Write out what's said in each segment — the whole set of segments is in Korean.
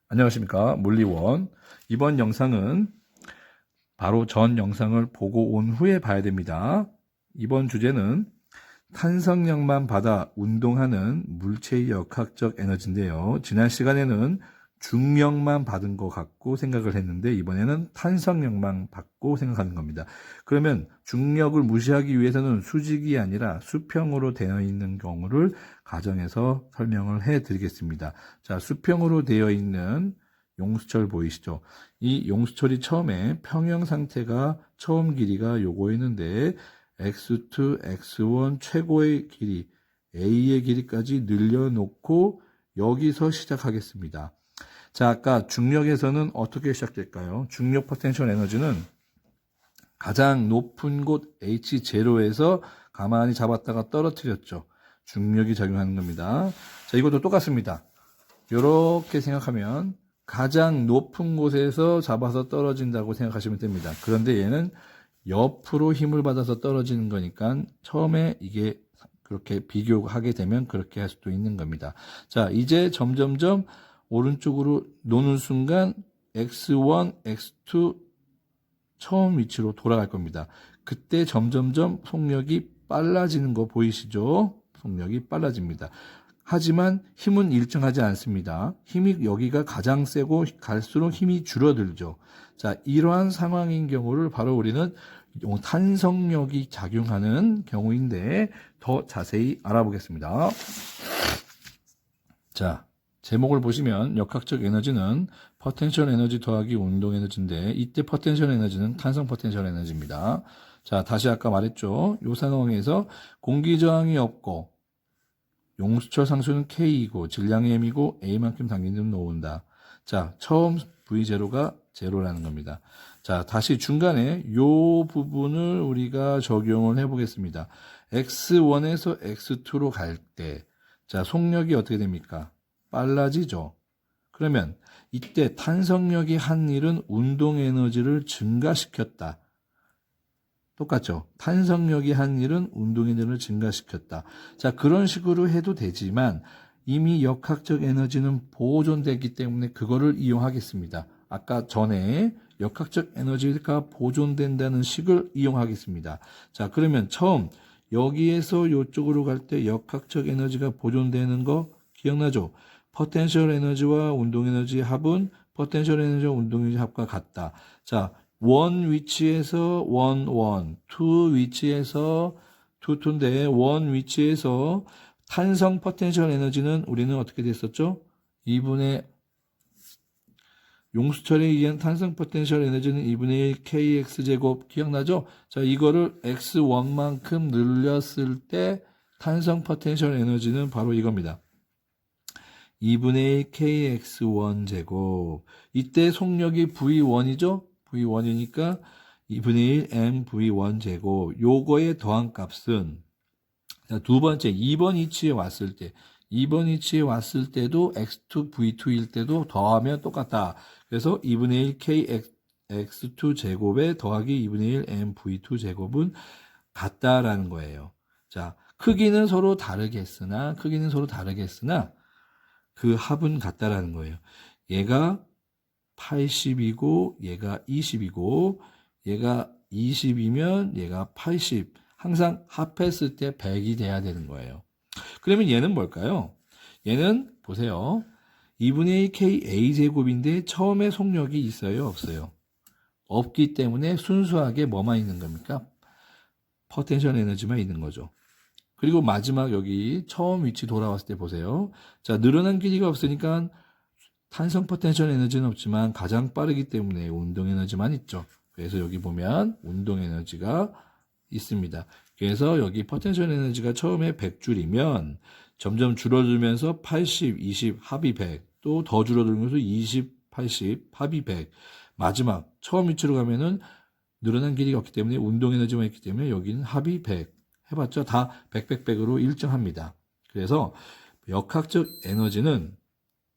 안녕하십니까, 물리원. 이번 영상은 바로 전 영상을 보고 온 후에 봐야 됩니다. 이번 주제는 탄성력만 받아 운동하는 물체의 역학적 에너지인데요. 지난 시간에는 중력만 받은 것 같고 생각을 했는데 이번에는 탄성력만 받고 생각하는 겁니다. 그러면 중력을 무시하기 위해서는 수직이 아니라 수평으로 되어 있는 경우를 가정해서 설명을 해 드리겠습니다. 자, 수평으로 되어 있는 용수철 보이시죠? 이 용수철이 처음에 평형 상태가 처음 길이가 요거였는데 x2, x1 최고의 길이 a의 길이까지 늘려놓고 여기서 시작하겠습니다. 자, 아까 중력에서는 어떻게 시작될까요? 중력 포텐셜 에너지는 가장 높은 곳 H0에서 가만히 잡았다가 떨어뜨렸죠. 중력이 작용하는 겁니다. 자, 이것도 똑같습니다. 이렇게 생각하면 가장 높은 곳에서 잡아서 떨어진다고 생각하시면 됩니다. 그런데 얘는 옆으로 힘을 받아서 떨어지는 거니까 처음에 이게 그렇게 비교하게 되면 그렇게 할 수도 있는 겁니다. 자, 이제 점점점 오른쪽으로 노는 순간 x1, x2 처음 위치로 돌아갈 겁니다. 그때 점점점 속력이 빨라지는 거 보이시죠? 속력이 빨라집니다. 하지만 힘은 일정하지 않습니다. 힘이 여기가 가장 세고 갈수록 힘이 줄어들죠. 자, 이러한 상황인 경우를 바로 우리는 탄성력이 작용하는 경우인데 더 자세히 알아보겠습니다. 자, 제목을 보시면 역학적 에너지는 포텐셜 에너지 더하기 운동 에너지인데 이때 포텐셜 에너지는 탄성 포텐셜 에너지입니다. 자, 다시 아까 말했죠. 이 상황에서 공기 저항이 없고 용수철 상수는 K이고 질량이 M이고 A만큼 당기는 놓은다. 자, 처음 V0가 0라는 겁니다. 자, 다시 중간에 이 부분을 우리가 적용을 해보겠습니다. X1에서 X2로 갈 때, 자, 속력이 어떻게 됩니까? 빨라지죠. 그러면 이때 탄성력이 한 일은 운동 에너지를 증가시켰다. 똑같죠. 탄성력이 한 일은 운동 에너지를 증가시켰다. 자, 그런 식으로 해도 되지만 이미 역학적 에너지는 보존되기 때문에 그거를 이용하겠습니다. 아까 전에 역학적 에너지가 보존된다는 식을 이용하겠습니다. 자, 그러면 처음 여기에서 이쪽으로 갈 때 역학적 에너지가 보존되는 거 기억나죠? 포텐셜 에너지와 운동 에너지 합은 포텐셜 에너지와 운동 에너지 합과 같다. 자, 원 위치에서 원, 투 위치에서 투인데 원 위치에서 탄성 포텐셜 에너지는 우리는 어떻게 됐었죠? 2분의 용수철에 의한 탄성 포텐셜 에너지는 2분의 1 kx제곱 기억나죠? 자, 이거를 x1만큼 늘렸을 때 탄성 포텐셜 에너지는 바로 이겁니다. 2분의 1 kx1 제곱. 이때 속력이 v1이죠? v1이니까 2분의 1 mv1 제곱. 요거의 더한 값은 자, 두 번째 2번 위치에 왔을 때 2번 위치에 왔을 때도 x2 v2일 때도 더하면 똑같다. 그래서 2분의 1 kx2 제곱에 더하기 2분의 1 mv2 제곱은 같다라는 거예요. 자, 크기는 서로 다르겠으나 그 합은 같다라는 거예요. 얘가 80이고 얘가 20이고 얘가 20이면 얘가 80. 항상 합했을 때 100이 돼야 되는 거예요. 그러면 얘는 뭘까요? 얘는 보세요. 2분의 1 k a제곱인데 처음에 속력이 있어요? 없어요? 없기 때문에 순수하게 뭐만 있는 겁니까? 포텐셜 에너지만 있는 거죠. 그리고 마지막 여기 처음 위치 돌아왔을 때 보세요. 자, 늘어난 길이가 없으니까 탄성 포텐셜 에너지는 없지만 가장 빠르기 때문에 운동 에너지만 있죠. 그래서 여기 보면 운동 에너지가 있습니다. 그래서 여기 포텐셜 에너지가 처음에 100줄이면 점점 줄어들면서 80, 20, 합이 100, 또 더 줄어들면서 20, 80, 합이 100. 마지막 처음 위치로 가면은 늘어난 길이가 없기 때문에 운동 에너지만 있기 때문에 여기는 합이 100. 해봤죠? 다 100, 100, 100으로 일정합니다. 그래서 역학적 에너지는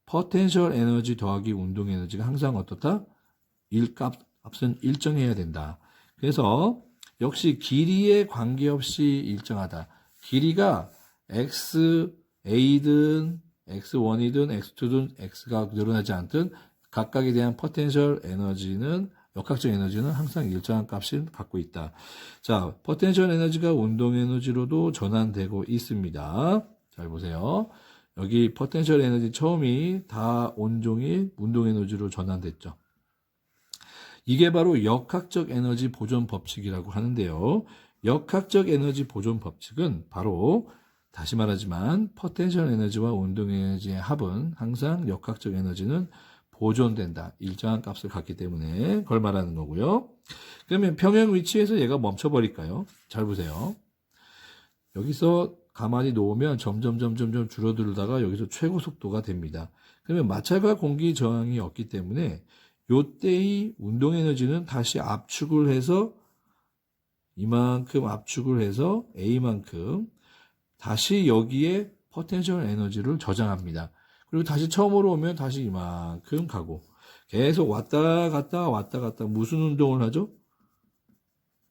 포텐셜 에너지 더하기 운동 에너지가 항상 어떻다? 값은 일정해야 된다. 그래서 역시 길이에 관계없이 일정하다. 길이가 x a든 x1이든 x2든 x가 늘어나지 않든 각각에 대한 포텐셜 에너지는 역학적 에너지는 항상 일정한 값을 갖고 있다. 자, 포텐셜 에너지가 운동 에너지로도 전환되고 있습니다. 잘 보세요. 여기 포텐셜 에너지 처음이 다 온종일 운동 에너지로 전환됐죠. 이게 바로 역학적 에너지 보존 법칙이라고 하는데요. 역학적 에너지 보존 법칙은 바로 다시 말하지만 포텐셜 에너지와 운동 에너지의 합은 항상 역학적 에너지는 보존된다. 일정한 값을 갖기 때문에 그걸 말하는 거고요. 그러면 평형 위치에서 얘가 멈춰버릴까요? 잘 보세요. 여기서 가만히 놓으면 점점 줄어들다가 여기서 최고 속도가 됩니다. 그러면 마찰과 공기 저항이 없기 때문에 요때의 운동 에너지는 다시 압축을 해서 이만큼 압축을 해서 A만큼 다시 여기에 포텐셜 에너지를 저장합니다. 그리고 다시 처음으로 오면 다시 이만큼 가고 계속 왔다 갔다 무슨 운동을 하죠?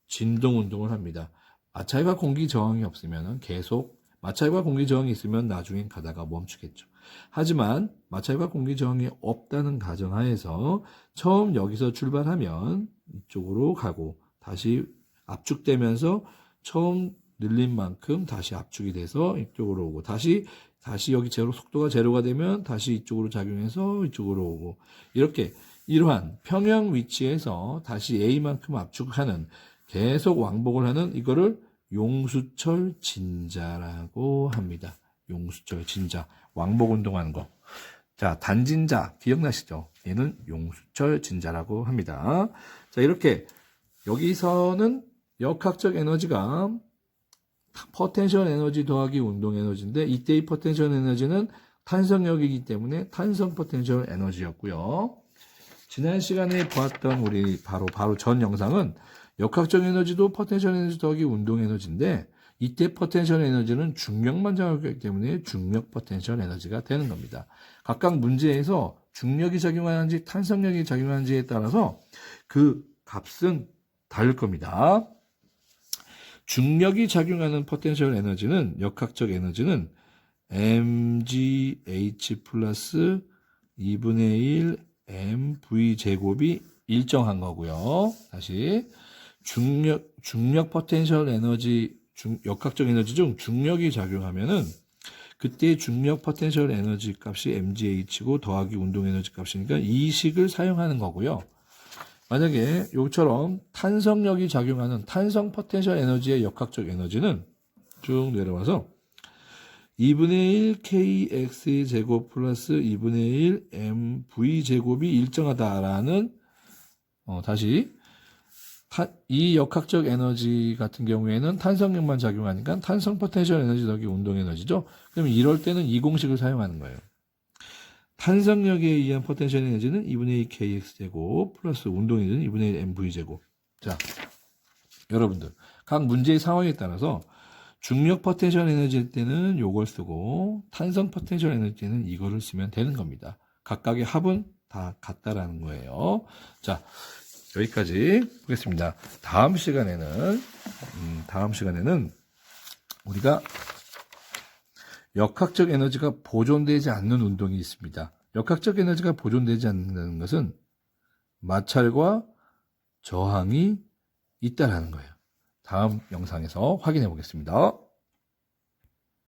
진동 운동을 합니다. 마찰과 공기 저항이 없으면 계속 마찰과 공기 저항이 있으면 나중엔 가다가 멈추겠죠. 하지만 마찰과 공기 저항이 없다는 가정하에서 처음 여기서 출발하면 이쪽으로 가고 다시 압축되면서 처음 늘린 만큼 다시 압축이 돼서 이쪽으로 오고 다시 여기 속도가 제로가 되면 다시 이쪽으로 작용해서 이쪽으로 오고 이렇게 이러한 평형 위치에서 다시 A만큼 압축하는 계속 왕복을 하는 이거를 용수철 진자라고 합니다. 용수철 진자 왕복 운동하는 거. 자, 단진자 기억나시죠? 얘는 용수철 진자라고 합니다. 자, 이렇게 여기서는 역학적 에너지가 포텐셜 에너지 더하기 운동 에너지인데 이때의 포텐셜 에너지는 탄성력이기 때문에 탄성 포텐셜 에너지였고요. 지난 시간에 보았던 우리 바로 전 영상은 역학적 에너지도 포텐셜 에너지 더하기 운동 에너지인데 이때 포텐셜 에너지는 중력만 작용하기 때문에 중력 포텐셜 에너지가 되는 겁니다. 각각 문제에서 중력이 작용하는지 탄성력이 작용하는지에 따라서 그 값은 다를 겁니다. 중력이 작용하는 포텐셜 에너지는 역학적 에너지는 mgh 플러스 2분의 1 mv 제곱이 일정한 거고요. 다시 중력 포텐셜 에너지 역학적 에너지 중 중력이 작용하면은 그때 중력 포텐셜 에너지 값이 mgh고 더하기 운동 에너지 값이니까 이 식을 사용하는 거고요. 만약에 요처럼 탄성력이 작용하는 탄성 포텐셜 에너지의 역학적 에너지는 쭉 내려와서 2분의 1 kx 제곱 플러스 2분의 1 mv 제곱이 일정하다라는 다시 이 역학적 에너지 같은 경우에는 탄성력만 작용하니까 탄성 포텐셜 에너지 더하기 운동 에너지죠. 그럼 이럴 때는 이 공식을 사용하는 거예요. 탄성력에 의한 포텐셜 에너지는 2분의 2 kx제곱 플러스 운동 에너지는 2분의 1 mv제곱. 자, 여러분들 각 문제의 상황에 따라서 중력 포텐셜 에너지일 때는 요걸 쓰고 탄성 포텐셜 에너지 때는 이거를 쓰면 되는 겁니다. 각각의 합은 다 같다라는 거예요. 자, 여기까지 보겠습니다. 다음 시간에는 우리가 역학적 에너지가 보존되지 않는 운동이 있습니다. 역학적 에너지가 보존되지 않는 것은 마찰과 저항이 있다라는 거예요. 다음 영상에서 확인해 보겠습니다.